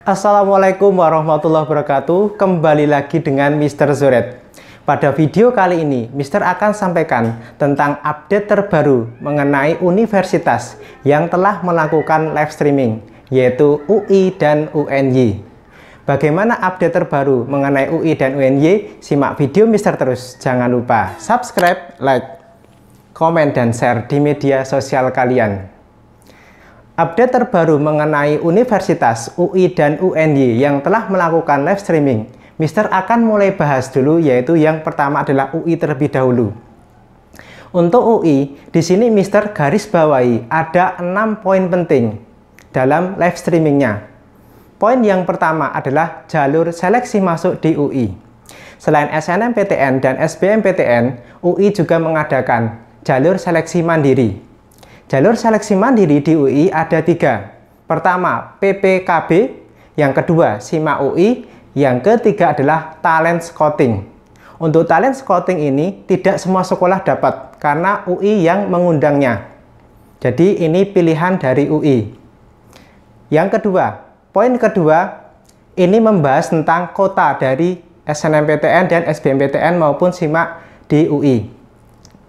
Assalamualaikum warahmatullahi wabarakatuh. Kembali lagi dengan Mr. Zoret. Pada video kali ini, Mr. akan sampaikan tentang update terbaru mengenai universitas yang telah melakukan live streaming, yaitu UI dan UNY. Bagaimana update terbaru mengenai UI dan UNY? Simak video Mr. terus. Jangan lupa subscribe, like, komen, dan share di media sosial kalian. Update terbaru mengenai universitas UI dan UNY yang telah melakukan live streaming, Mr. akan mulai bahas dulu, yaitu yang pertama adalah UI terlebih dahulu. Untuk UI, di sini Mr. garis bawahi ada 6 poin penting dalam live streamingnya. Poin yang pertama adalah jalur seleksi masuk di UI. Selain SNMPTN dan SBMPTN, UI juga mengadakan jalur seleksi mandiri. Jalur seleksi mandiri di UI ada 3. Pertama, PPKB, yang kedua, SIMA UI, yang ketiga adalah talent scouting. Untuk talent scouting ini tidak semua sekolah dapat karena UI yang mengundangnya. Jadi ini pilihan dari UI. Yang kedua, poin kedua, ini membahas tentang kota dari SNMPTN dan SBMPTN maupun SIMA di UI.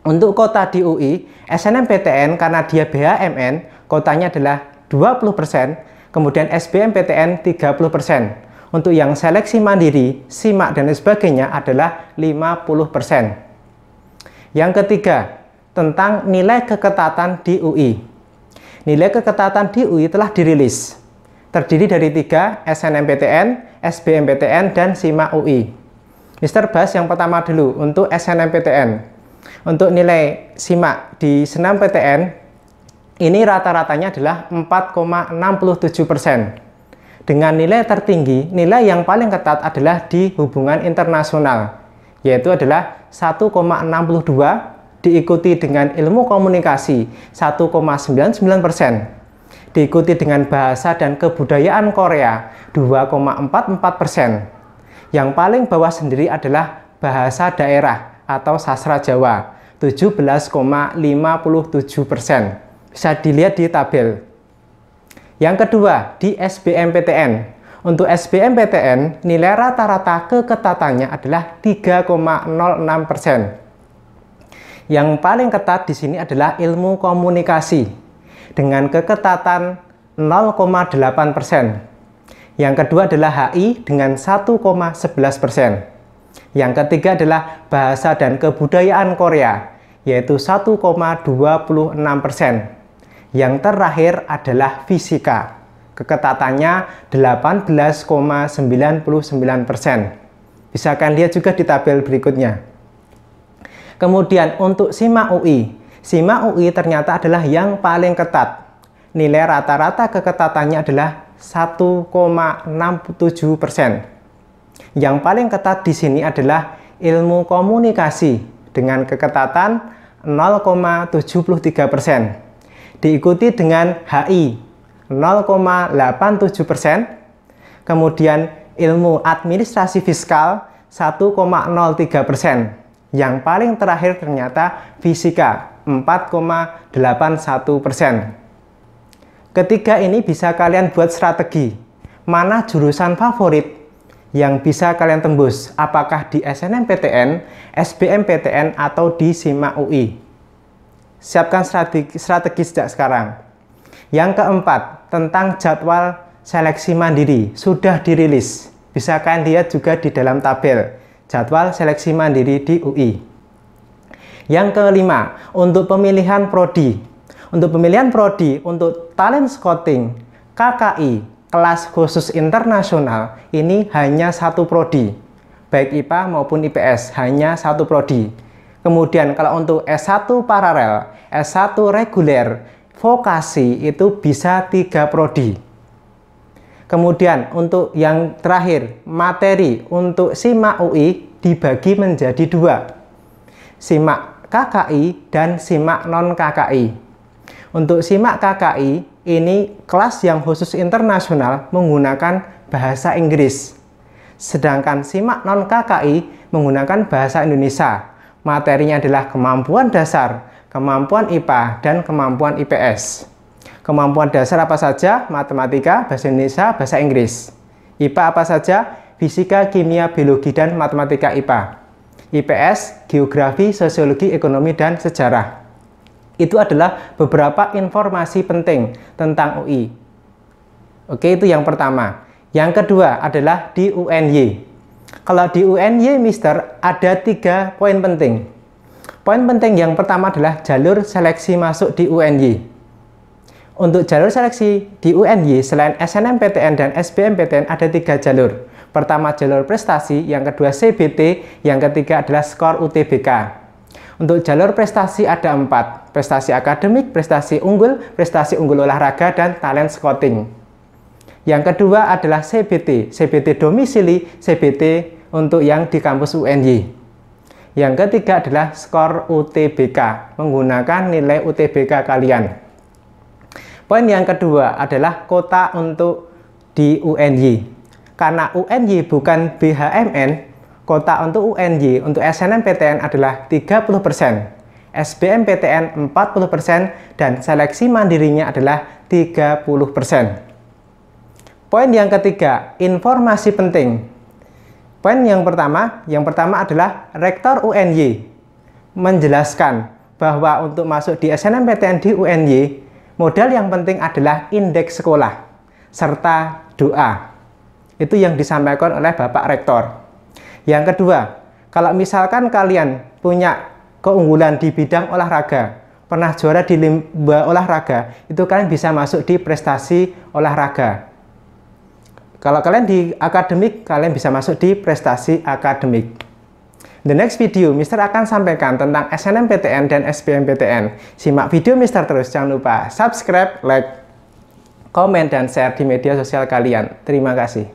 Untuk kota di UI, SNMPTN karena dia BHMN, kotanya adalah 20%, kemudian SBMPTN 30%. Untuk yang seleksi mandiri, SIMA dan sebagainya adalah 50%. Yang ketiga, tentang nilai keketatan di UI. Nilai keketatan di UI telah dirilis. Terdiri dari 3, SNMPTN, SBMPTN, dan SIMA UI. Mr. bahas yang pertama dulu, untuk SNMPTN. Untuk nilai SIMA di SNMPTN, ini rata-ratanya adalah 4,67%. Dengan nilai tertinggi, nilai yang paling ketat adalah di hubungan internasional, yaitu adalah 1,62, diikuti dengan ilmu komunikasi 1,99%, diikuti dengan bahasa dan kebudayaan Korea 2,44%. Yang paling bawah sendiri adalah bahasa daerah atau sastra Jawa 17,57%. Bisa dilihat di tabel. Yang kedua, di SBMPTN. Untuk SBMPTN, nilai rata-rata keketatannya adalah 3,06%. Yang paling ketat di sini adalah ilmu komunikasi dengan keketatan 0,8%. Yang kedua adalah HI dengan 1,11%. Yang ketiga adalah bahasa dan kebudayaan Korea, yaitu 1,26%. Yang terakhir adalah fisika, keketatannya 18,99%. Bisa kalian lihat juga di tabel berikutnya. Kemudian untuk SIMA UI. SIMA UI ternyata adalah yang paling ketat. Nilai rata-rata keketatannya adalah 1,67%. Yang paling ketat di sini adalah ilmu komunikasi dengan keketatan 0,73%. Diikuti dengan HI 0,87%. Kemudian ilmu administrasi fiskal 1,03%. Yang paling terakhir ternyata fisika 4,81%. Ketiga ini bisa kalian buat strategi. Mana jurusan favorit yang bisa kalian tembus, apakah di SNMPTN, SBMPTN, atau di SIMA UI. Siapkan strategi sejak sekarang. Yang keempat, tentang jadwal seleksi mandiri, sudah dirilis. Bisa kalian lihat juga di dalam tabel, jadwal seleksi mandiri di UI. Yang kelima, untuk pemilihan prodi. Untuk pemilihan prodi, untuk talent scouting, KKI, kelas khusus internasional, ini hanya 1 prodi, baik IPA maupun IPS, hanya 1 prodi. Kemudian kalau untuk S1 paralel, S1 reguler, vokasi itu bisa 3 prodi. Kemudian untuk yang terakhir, materi untuk SIMA UI dibagi menjadi 2, SIMA KKI dan SIMA non KKI. Untuk SIMA KKI, ini kelas yang khusus internasional menggunakan bahasa Inggris. Sedangkan SIMA non KKI menggunakan bahasa Indonesia. Materinya adalah kemampuan dasar, kemampuan IPA, dan kemampuan IPS. Kemampuan dasar apa saja? Matematika, bahasa Indonesia, bahasa Inggris. IPA apa saja? Fisika, kimia, biologi, dan matematika IPA. IPS, geografi, sosiologi, ekonomi, dan sejarah. Itu adalah beberapa informasi penting tentang UI. Oke, itu yang pertama. Yang kedua adalah di UNY. Kalau di UNY, Mister, ada 3 poin penting. Poin penting yang pertama adalah jalur seleksi masuk di UNY. Untuk jalur seleksi di UNY, selain SNMPTN dan SBMPTN, ada 3 jalur. Pertama jalur prestasi, yang kedua CBT, yang ketiga adalah skor UTBK. Untuk jalur prestasi ada 4, prestasi akademik, prestasi unggul olahraga, dan talent scouting. Yang kedua adalah CBT, CBT domisili, CBT untuk yang di kampus UNY. Yang ketiga adalah skor UTBK, menggunakan nilai UTBK kalian. Poin yang kedua adalah kota untuk di UNY. Karena UNY bukan BHMN, kota untuk UNY untuk SNMPTN adalah 30%, SBMPTN 40%, dan seleksi mandirinya adalah 30%. Poin yang ketiga, informasi penting. Poin yang pertama adalah Rektor UNY menjelaskan bahwa untuk masuk di SNMPTN di UNY, modal yang penting adalah indeks sekolah serta doa. Itu yang disampaikan oleh Bapak Rektor. Yang kedua, kalau misalkan kalian punya keunggulan di bidang olahraga, pernah juara di lomba olahraga, itu kalian bisa masuk di prestasi olahraga. Kalau kalian di akademik, kalian bisa masuk di prestasi akademik. The next video, Mister akan sampaikan tentang SNMPTN dan SBMPTN. Simak video Mister terus, jangan lupa subscribe, like, komen, dan share di media sosial kalian. Terima kasih.